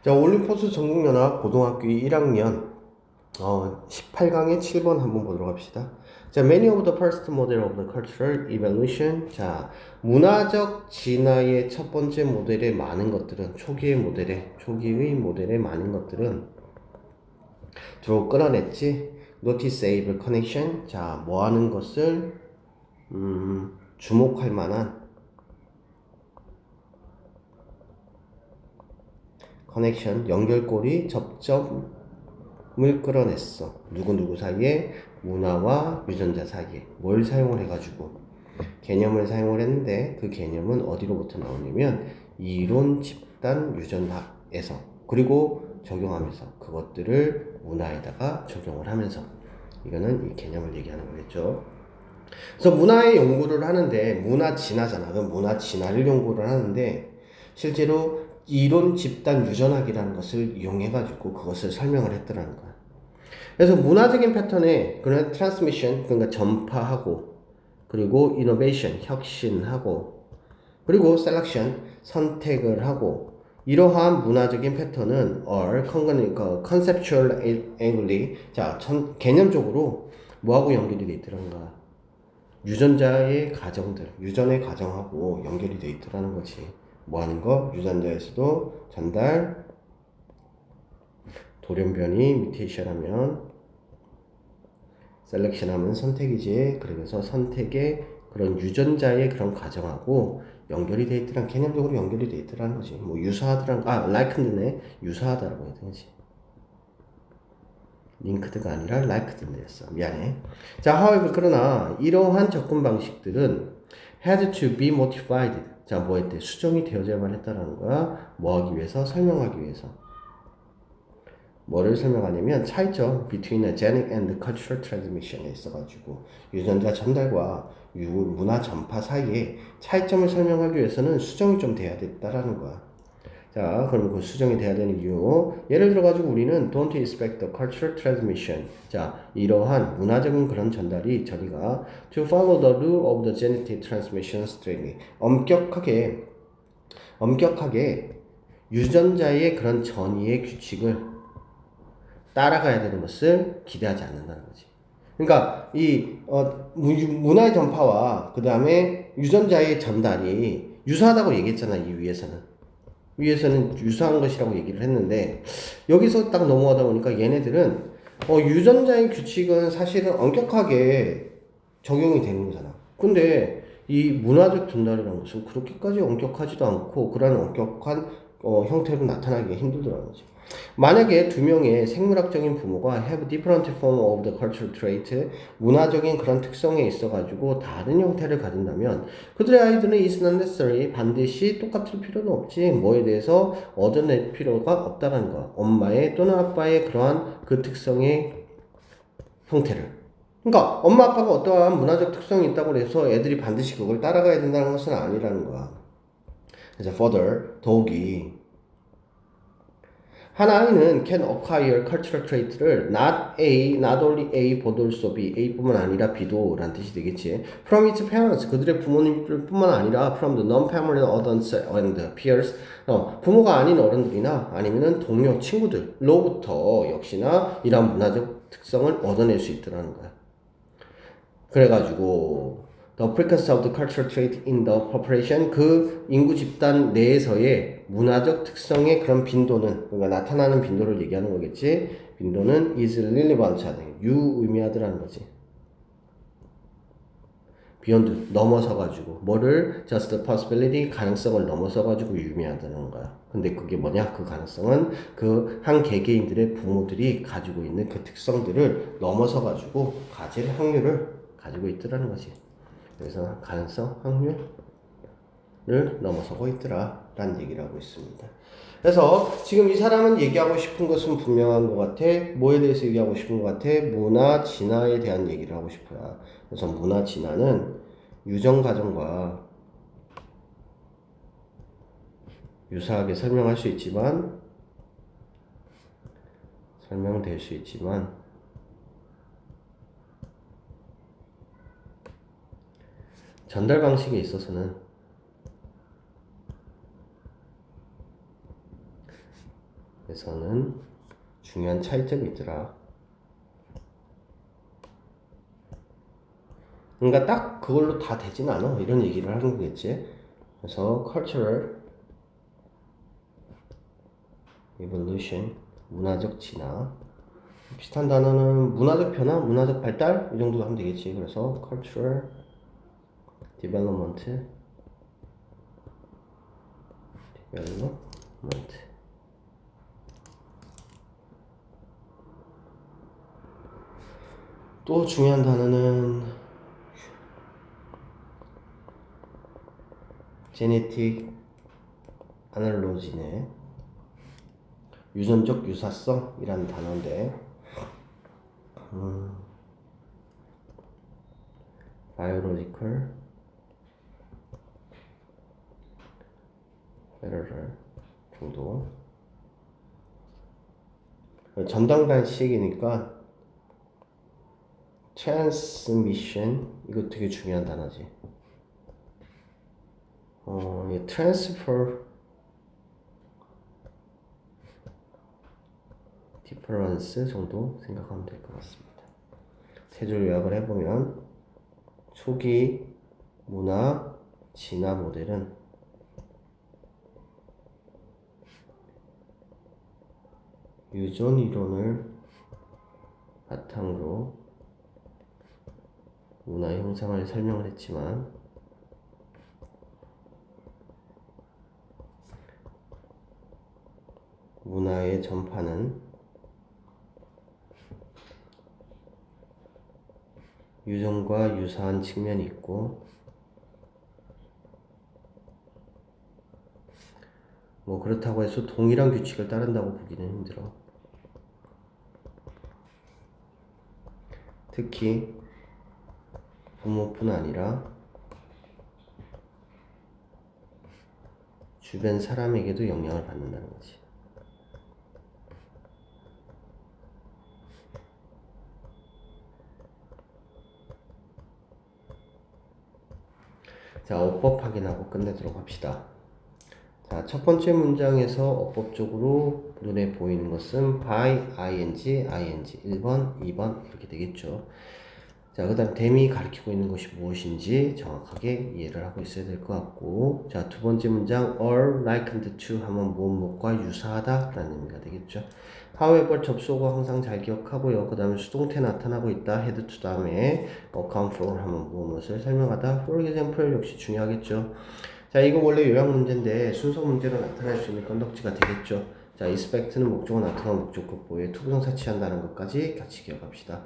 자, 올림포스 전국연합 고등학교 1학년 18강의 7번 한번 보도록 합시다. 자, many of the first model of the cultural evolution. 자, 문화적 진화의 첫 번째 모델에 많은 것들은 초기의 모델에 많은 것들은 주로 끌어냈지. noticeable connection. 자, 뭐 하는 것을 주목할 만한 커넥션, 연결고리, 접점을 끌어냈어. 누구 사이에? 문화와 유전자 사이에. 뭘 사용을 해가지고? 개념을 사용을 했는데 그 개념은 어디로부터 나오냐면 이론 집단 유전학에서, 그리고 적용하면서 그것들을 문화에다가 적용을 하면서, 이거는 이 개념을 얘기하는 거겠죠. 그래서 문화의 연구를 하는데, 문화 진화잖아. 그럼 문화 진화를 연구를 하는데 실제로 이론 집단 유전학이라는 것을 이용해가지고 그것을 설명을 했더라는 거야. 그래서 문화적인 패턴에 그런 트랜스미션, 그러니까 전파하고, 그리고 이노베이션, 혁신하고, 그리고 셀렉션, 선택을 하고, 이러한 문화적인 패턴은 conceptual angle, 자, 개념적으로 뭐하고 연결이 돼 있더란가? 유전자의 가정들, 유전의 가정하고 연결이 돼 있더라는 거지. 뭐 하는 거? 유전자에서도 전달, 돌연변이, 뮤테이션 하면, 셀렉션 하면 선택이지. 그래서 선택의 그런 유전자의 그런 과정하고 연결이 돼 있더란, 개념적으로 연결이 돼 있더라는 거지. 뭐 유사하더란, liked네. 유사하다라고 해야 되지. 링크드가 아니라 liked네였어. 미안해. 자, however, 그러나 이러한 접근 방식들은 had to be modified. 자, 뭐 했대? 수정이 되어져야만 했다라는 거야. 뭐 하기 위해서? 설명하기 위해서. 뭐를 설명하냐면 차이점 between a genic and cultural transmission에 있어가지고 유전자 전달과 문화 전파 사이에 차이점을 설명하기 위해서는 수정이 좀 돼야 됐다라는 거야. 자, 그럼 그 수정이 돼야 되는 이유, 예를 들어가지고 우리는 don't expect the cultural transmission. 자, 이러한 문화적인 그런 전달이 저리가 to follow the rule of the genetic transmission strictly. 엄격하게 유전자의 그런 전이의 규칙을 따라가야 되는 것을 기대하지 않는다는 거지. 그러니까 이 문화의 전파와 그 다음에 유전자의 전달이 유사하다고 얘기했잖아. 이 위에서는 유사한 것이라고 얘기를 했는데, 여기서 딱 넘어가다 보니까 얘네들은 유전자의 규칙은 사실은 엄격하게 적용이 되는 거잖아. 근데 이 문화적 전달이라는 것은 그렇게까지 엄격하지도 않고 그런 엄격한 형태로 나타나기가 힘들더라는 거지. 만약에 두 명의 생물학적인 부모가 have different form of the cultural trait, 문화적인 그런 특성에 있어가지고 다른 형태를 가진다면 그들의 아이들은 is not necessary, 반드시 똑같을 필요는 없지. 뭐에 대해서 얻어낼 필요가 없다는 거야. 엄마의 또는 아빠의 그러한 그 특성의 형태를. 그러니까 엄마 아빠가 어떠한 문화적 특성이 있다고 해서 애들이 반드시 그걸 따라가야 된다는 것은 아니라는 거야. 그래서 further, 더욱이 한 아이는 can acquire cultural trait를 not only A but also B, A뿐만 아니라 B도 라는 뜻이 되겠지. From its parents, 그들의 부모님들뿐만 아니라 from the non-family adults and peers, 부모가 아닌 어른들이나 아니면은 동료, 친구들로부터 역시나 이러한 문화적 특성을 얻어낼 수 있더라는 거야. 그래가지고 the frequency of the cultural trait in the population, 그 인구 집단 내에서의 문화적 특성의 그런 빈도는, 그러니까 나타나는 빈도를 얘기하는 거겠지. 빈도는 is relevant, 유의미하더라는 거지. beyond, 넘어서가지고 뭐를 just possibility, 가능성을 넘어서가지고 유의미하다는 거야. 근데 그게 뭐냐? 그 가능성은 그 한 개개인들의 부모들이 가지고 있는 그 특성들을 넘어서가지고 가질 확률을 가지고 있더라는 거지. 그래서 가능성, 확률을 넘어서고 있더라 라는 얘기를 하고 있습니다. 그래서 지금 이 사람은 얘기하고 싶은 것은 분명한 것 같아. 뭐에 대해서 얘기하고 싶은 것 같아? 문화 진화에 대한 얘기를 하고 싶어요. 그래서 문화 진화는 유전 과정과 유사하게 설명될 수 있지만 전달 방식에 있어서는 에서는 중요한 차이점이 있더라. 그러니까 딱 그걸로 다 되진 않아. 이런 얘기를 하는 거겠지. 그래서 cultural evolution, 문화적 진화. 비슷한 단어는 문화적 변화, 문화적 발달 이 정도 하면 되겠지. 그래서 cultural development, development. 또 중요한 단어는 genetic analogy네. 유전적 유사성이라는 단어인데, biological parallel 정도. 전당단식이니까 transmission 이거 되게 중요한 단어지. transfer difference 정도 생각하면 될 것 같습니다. 세 줄 요약을 해보면 초기 문화 진화 모델은 유전 이론을 바탕으로 문화 형상을 설명을 했지만 문화의 전파는 유전과 유사한 측면이 있고 뭐 그렇다고 해서 동일한 규칙을 따른다고 보기는 힘들어. 특히 부모뿐 아니라 주변 사람에게도 영향을 받는다는 거지. 자, 어법 확인하고 끝내도록 합시다. 자, 첫 번째 문장에서 어법적으로 눈에 보이는 것은 by, ing, ing 1번, 2번 이렇게 되겠죠. 자, 그 다음 댐이 가리키고 있는 것이 무엇인지 정확하게 이해를 하고 있어야 될 것 같고, 자, 두 번째 문장 are likened to 하면 무엇과 유사하다 라는 의미가 되겠죠. however 접속어 항상 잘 기억하고요. 그 다음에 수동태 나타나고 있다 head to 다음에 account for 하면 무엇을 설명하다 for example 역시 중요하겠죠. 자, 이거 원래 요약 문제인데 순서 문제로 나타날 수 있는 건덕지가 되겠죠. 자, expect는 목적어 나타나 목적격보에 투부정사 취한다는 것까지 같이 기억합시다.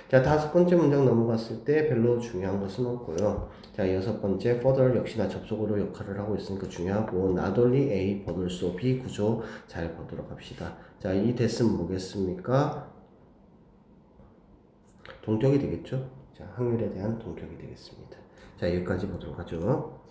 자, 다섯 번째 문장 넘어갔을 때 별로 중요한 것은 없고요. 자, 여섯 번째 further 역시나 접속어로 역할을 하고 있으니까 중요하고 not only A, but also B 구조 잘 보도록 합시다. 자, 이 대스는 뭐겠습니까? 동격이 되겠죠? 자, 확률에 대한 동격이 되겠습니다. 자, 여기까지 보도록 하죠.